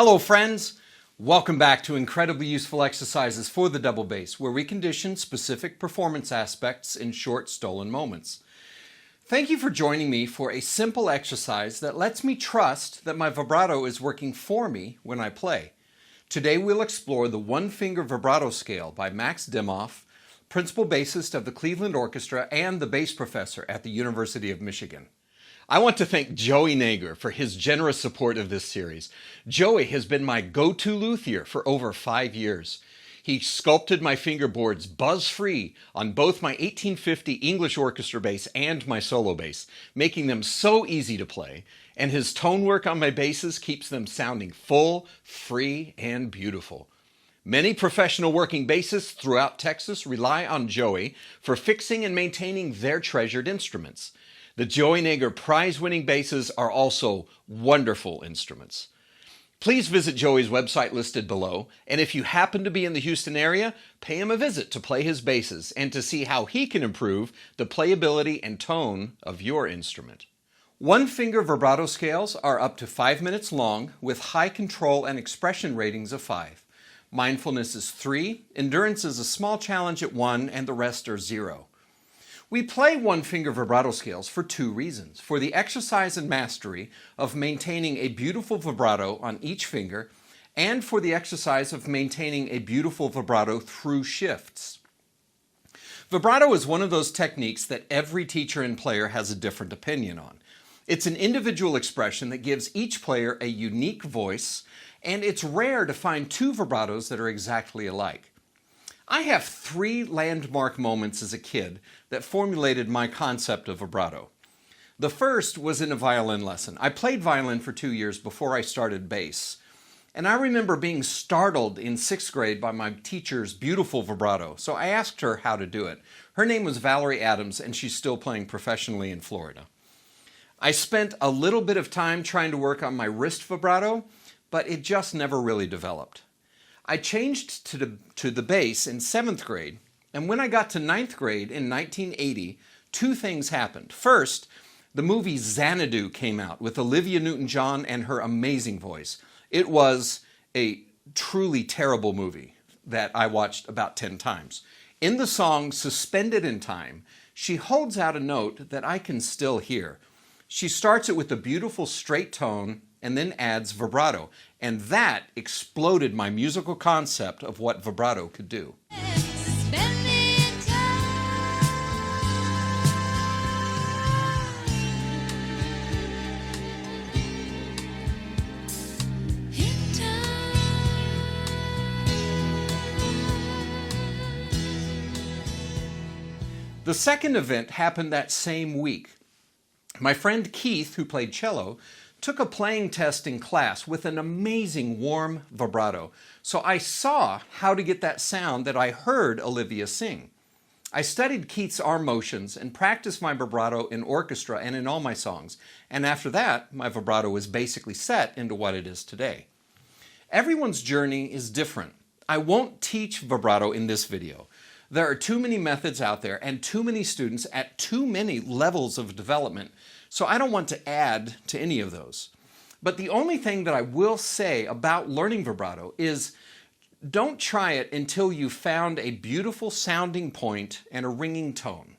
Hello friends! Welcome back to incredibly useful exercises for the double bass, where we condition specific performance aspects in short, stolen moments. Thank you for joining me for a simple exercise that lets me trust that my vibrato is working for me when I play. Today we'll explore the one-finger vibrato scale by Max Dimoff, principal bassist of the Cleveland Orchestra and the bass professor at the University of Michigan. I want to thank Joey Nager for his generous support of this series. Joey has been my go-to luthier for over 5 years. He sculpted my fingerboards buzz-free on both my 1850 English orchestra bass and my solo bass, making them so easy to play, and his tone work on my basses keeps them sounding full, free, and beautiful. Many professional working bassists throughout Texas rely on Joey for fixing and maintaining their treasured instruments. The Joey Nager prize-winning basses are also wonderful instruments. Please visit Joey's website listed below, and if you happen to be in the Houston area, pay him a visit to play his basses and to see how he can improve the playability and tone of your instrument. One-finger vibrato scales are up to 5 minutes long with high control and expression ratings of 5. Mindfulness is 3, endurance is a small challenge at 1, and the rest are 0. We play one-finger vibrato scales for 2 reasons: for the exercise and mastery of maintaining a beautiful vibrato on each finger, and for the exercise of maintaining a beautiful vibrato through shifts. Vibrato is one of those techniques that every teacher and player has a different opinion on. It's an individual expression that gives each player a unique voice, and it's rare to find 2 vibratos that are exactly alike. I have 3 landmark moments as a kid that formulated my concept of vibrato. The first was in a violin lesson. I played violin for 2 years before I started bass, and I remember being startled in 6th grade by my teacher's beautiful vibrato, so I asked her how to do it. Her name was Valerie Adams, and she's still playing professionally in Florida. I spent a little bit of time trying to work on my wrist vibrato, but it just never really developed. I changed to the bass in 7th grade, and when I got to 9th grade in 1980, 2 things happened. First, the movie Xanadu came out with Olivia Newton-John and her amazing voice. It was a truly terrible movie that I watched about 10 times. In the song Suspended in Time, she holds out a note that I can still hear. She starts it with a beautiful straight tone and then adds vibrato, and that exploded my musical concept of what vibrato could do. The second event happened that same week. My friend Keith, who played cello, took a playing test in class with an amazing warm vibrato, so I saw how to get that sound that I heard Olivia sing. I studied Keith's arm motions and practiced my vibrato in orchestra and in all my songs, and after that, my vibrato was basically set into what it is today. Everyone's journey is different. I won't teach vibrato in this video. There are too many methods out there and too many students at too many levels of development, so I don't want to add to any of those. But the only thing that I will say about learning vibrato is don't try it until you've found a beautiful sounding point and a ringing tone.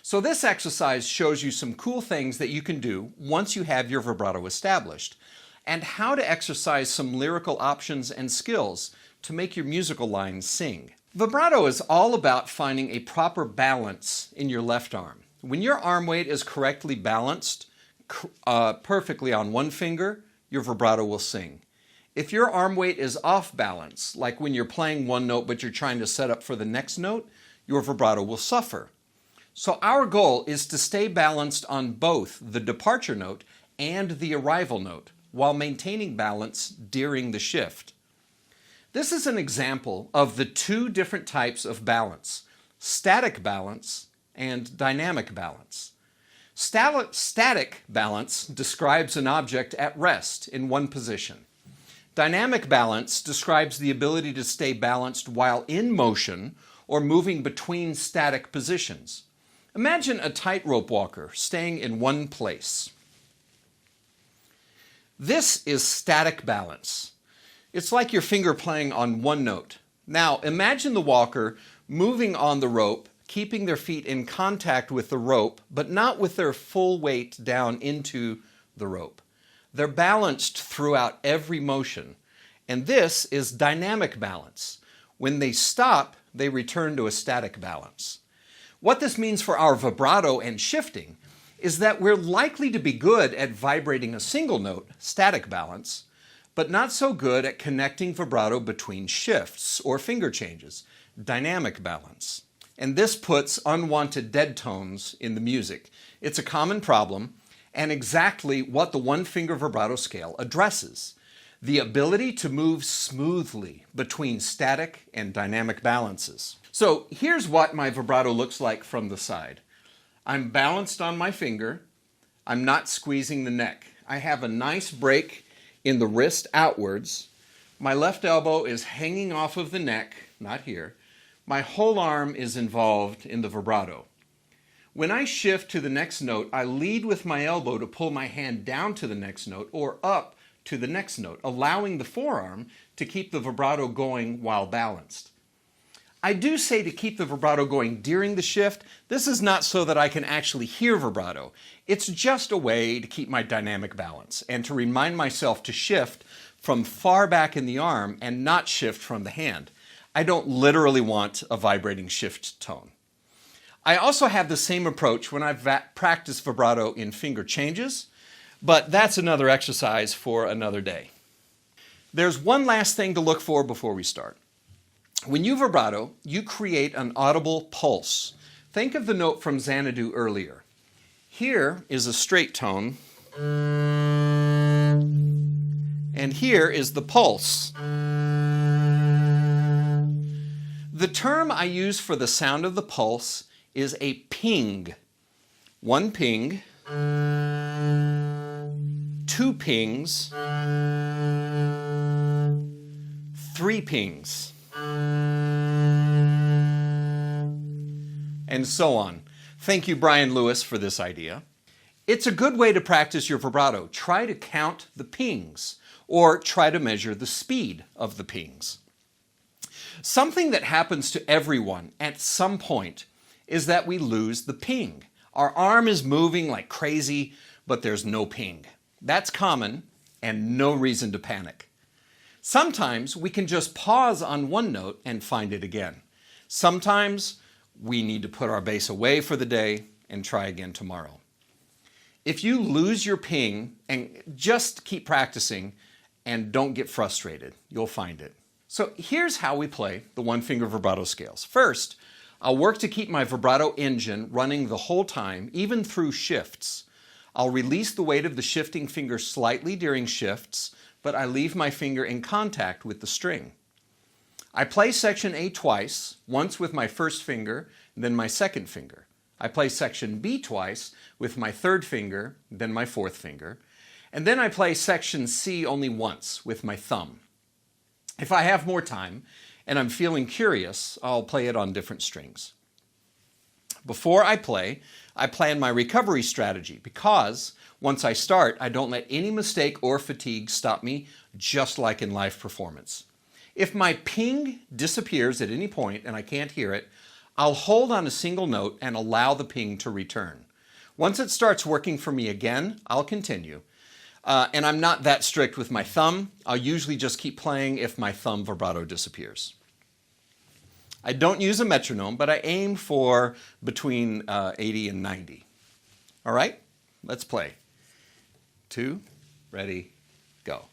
So this exercise shows you some cool things that you can do once you have your vibrato established, and how to exercise some lyrical options and skills to make your musical lines sing. Vibrato is all about finding a proper balance in your left arm. When your arm weight is correctly balanced perfectly on one finger, your vibrato will sing. If your arm weight is off balance, like when you're playing one note but you're trying to set up for the next note, your vibrato will suffer. So our goal is to stay balanced on both the departure note and the arrival note while maintaining balance during the shift. This is an example of the 2 different types of balance: static balance and dynamic balance. Static balance describes an object at rest in one position. Dynamic balance describes the ability to stay balanced while in motion or moving between static positions. Imagine a tightrope walker staying in one place. This is static balance. It's like your finger playing on one note. Now, imagine the walker moving on the rope, keeping their feet in contact with the rope, but not with their full weight down into the rope. They're balanced throughout every motion, and this is dynamic balance. When they stop, they return to a static balance. What this means for our vibrato and shifting is that we're likely to be good at vibrating a single note, static balance, but not so good at connecting vibrato between shifts or finger changes, dynamic balance. And this puts unwanted dead tones in the music. It's a common problem and exactly what the one-finger vibrato scale addresses: the ability to move smoothly between static and dynamic balances. So here's what my vibrato looks like from the side. I'm balanced on my finger. I'm not squeezing the neck. I have a nice break in the wrist outwards. My left elbow is hanging off of the neck, not here. My whole arm is involved in the vibrato. When I shift to the next note, I lead with my elbow to pull my hand down to the next note or up to the next note, allowing the forearm to keep the vibrato going while balanced. I do say to keep the vibrato going during the shift. This is not so that I can actually hear vibrato. It's just a way to keep my dynamic balance and to remind myself to shift from far back in the arm and not shift from the hand. I don't literally want a vibrating shift tone. I also have the same approach when I've practiced vibrato in finger changes, but that's another exercise for another day. There's one last thing to look for before we start. When you vibrato, you create an audible pulse. Think of the note from Xanadu earlier. Here is a straight tone, and here is the pulse. The term I use for the sound of the pulse is a ping. One ping, two pings, three pings, and so on. Thank you, Brian Lewis, for this idea. It's a good way to practice your vibrato. Try to count the pings, or try to measure the speed of the pings. Something that happens to everyone at some point is that we lose the ping. Our arm is moving like crazy, but there's no ping. That's common and no reason to panic. Sometimes we can just pause on one note and find it again. Sometimes we need to put our bass away for the day and try again tomorrow. If you lose your ping, and just keep practicing and don't get frustrated, you'll find it. So here's how we play the one-finger vibrato scales. First, I'll work to keep my vibrato engine running the whole time, even through shifts. I'll release the weight of the shifting finger slightly during shifts, but I leave my finger in contact with the string. I play section A twice, once with my first finger, then my second finger. I play section B twice with my third finger, then my fourth finger. And then I play section C only once with my thumb. If I have more time and I'm feeling curious, I'll play it on different strings. Before I plan my recovery strategy because once I start, I don't let any mistake or fatigue stop me, just like in live performance. If my ping disappears at any point and I can't hear it, I'll hold on a single note and allow the ping to return. Once it starts working for me again, I'll continue. And I'm not that strict with my thumb. I'll usually just keep playing if my thumb vibrato disappears. I don't use a metronome, but I aim for between 80 and 90. All right, let's play. 2, ready, go.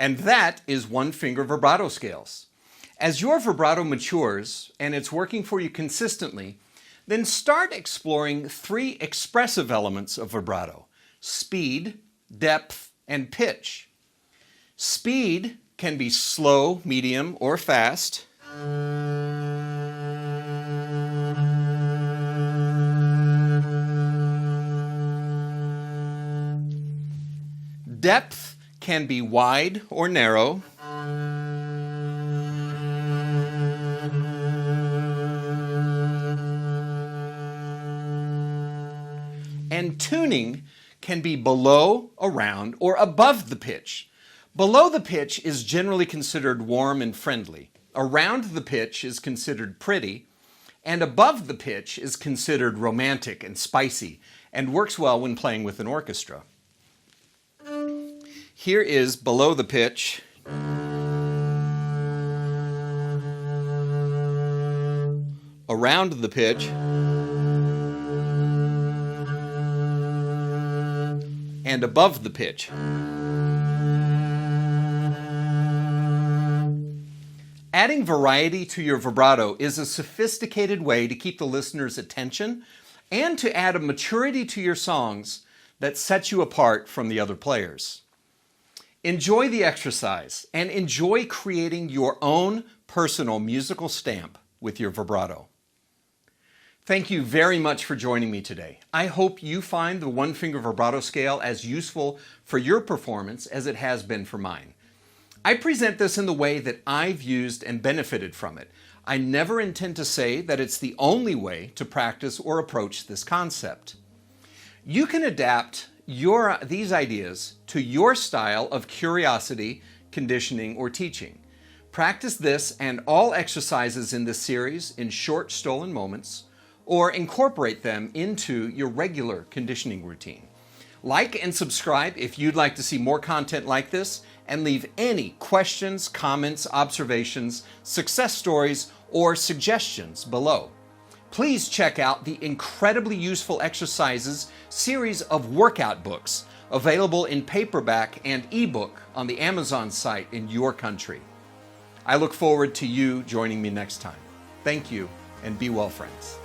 And that is one finger vibrato scales. As your vibrato matures and it's working for you consistently, then start exploring 3 expressive elements of vibrato: speed, depth, and pitch. Speed can be slow, medium, or fast. Depth can be wide or narrow. And tuning can be below, around, or above the pitch. Below the pitch is generally considered warm and friendly. Around the pitch is considered pretty. And above the pitch is considered romantic and spicy and works well when playing with an orchestra. Here is below the pitch. Around the pitch. And above the pitch. Adding variety to your vibrato is a sophisticated way to keep the listener's attention and to add a maturity to your songs that sets you apart from the other players. Enjoy the exercise and enjoy creating your own personal musical stamp with your vibrato. Thank you very much for joining me today. I hope you find the one finger vibrato scale as useful for your performance as it has been for mine. I present this in the way that I've used and benefited from it. I never intend to say that it's the only way to practice or approach this concept. You can adapt these ideas to your style of curiosity, conditioning, or teaching. Practice this and all exercises in this series in short stolen moments, or incorporate them into your regular conditioning routine. Like and subscribe if you'd like to see more content like this, and leave any questions, comments, observations, success stories, or suggestions below. Please check out the incredibly useful exercises series of workout books available in paperback and ebook on the Amazon site in your country. I look forward to you joining me next time. Thank you, and be well, friends.